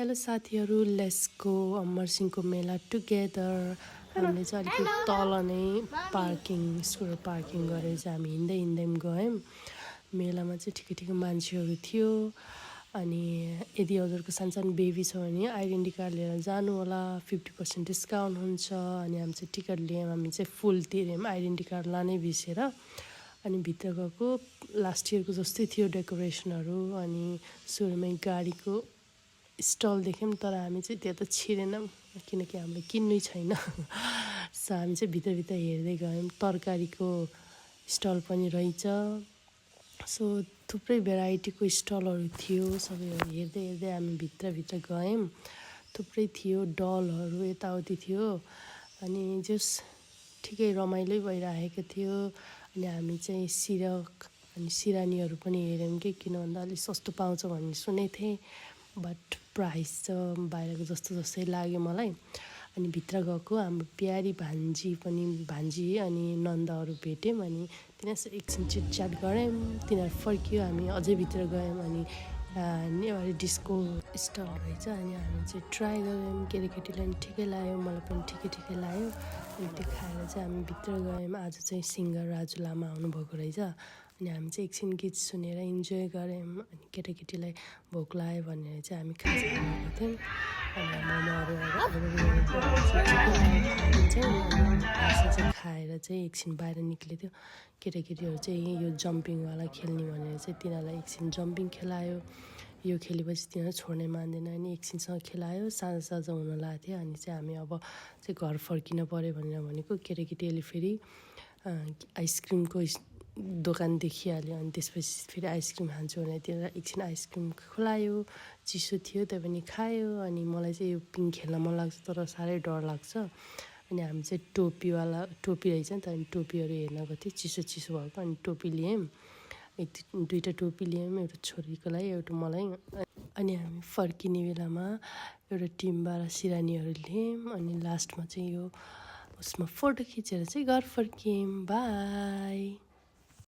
Hello साथीहरू, let's go अमरसिंहको मेला together. हामीले चाहिँ अलिकति तल नै स्कुटर पार्किङ गरेर चाहिँ हामी हिँड्दै हिँड्दै गयौँ। मेलामा चाहिँ ठिकै ठिकै मान्छेहरू थियो। अनि यदि हजुरको सानसानो बेबी छ भने आइडेन्टिटी कार्ड लिएर जानु होला, 50% डिस्काउन्ट हुन्छ। अनि हामी चाहिँ टिकट लियौँ, हामी चाहिँ फुल तिर्यौँ आइडेन्टिटी कार्ड लानै बिर्सेर। अनि भित्र गएको लास्ट इयरको जस्तै थियो डेकोरेसनहरू। अनि सुरुमै गाडीको स्टल देख्यौँ, तर हामी चाहिँ त्यो त छिरेनौँ किनकि हामीले किन्नै छैन। सो हामी चाहिँ भित्रभित्र हेर्दै गयौँ। तरकारीको स्टल पनि रहेछ। सो थुप्रै भेराइटीको स्टलहरू थियो। सबैहरू हेर्दै हेर्दै हामी भित्रभित्र गयौँ। थुप्रै थियो, डलहरू यताउति थियो। अनि जस ठिकै रमाइलो भइरहेको थियो। अनि हामी चाहिँ सिरक अनि सिरानीहरू पनि हेऱ्यौँ कि किन भन्दा अलिक सस्तो पाउँछ भन्ने सुनेको थिएँ। बट प्राइस त बाहिरको जस्तै लाग्यो मलाई। अनि भित्र गएको हाम्रो प्यारी भान्जी अनि नन्दहरू भेट्यौँ। अनि तिनीहरूसँग एकछिन चिटच्याट गऱ्यौँ, तिनीहरू फर्कियो, हामी अझै भित्र गयौँ। अनि नेवारी डिस्को स्टल रहेछ। अनि हामी चाहिँ ट्राई गऱ्यौँ, केटाकेटीलाई पनि ठिकै लाग्यो, मलाई पनि ठिकै लाग्यो। अनि त्यो खाएर चाहिँ हामी भित्र गयौँ। आज चाहिँ सिङ्गर राजु लामा आउनुभएको रहेछ। अनि हामी चाहिँ एकछिन गीत सुनेर इन्जोय गऱ्यौँ। अनि केटाकेटीलाई भोक लाग्यो भनेर चाहिँ हामी खाजा खाएको थियौँ। अनि मोमोहरू खाएर चाहिँ एकछिन बाहिर निक्लेको थियो। केटाकेटीहरू चाहिँ यो जम्पिङवाला खेल्ने भनेर चाहिँ तिनीहरूलाई एकछिन जम्पिङ खेलायो। यो खेलेपछि तिनीहरू छोड्नै मान्दैन। अनि एकछिनसँग खेलायो, साँझ हुन लागेको थियो। अनि चाहिँ हामी अब चाहिँ घर फर्किन पऱ्यो भनेर भनेको। केटाकेटीहरूले फेरि आइसक्रिमको दोकान देखिहाल्यो। अनि त्यसपछि फेरि आइसक्रिम खान्छु भनेर तिनीहरूलाई एकछिन आइसक्रिम खुलायो। चिसो थियो त्यही पनि खायो। अनि मलाई चाहिँ यो पिङ खेल्न मन लाग्छ, तर साह्रै डर लाग्छ। अनि हामी चाहिँ टोपी रहेछ नि त, अनि टोपीहरू हेर्न गएको थियो, चिसो भएको। अनि टोपी लियौँ, दुईवटा टोपी लियौँ, एउटा छोरीको लागि एउटा मलाई। अनि हामी फर्किने बेलामा एउटा टिमबाट सिरानीहरू लियौँ। अनि लास्टमा चाहिँ यो उसमा फोटो खिचेर चाहिँ घर फर्क्यौँ। बाई।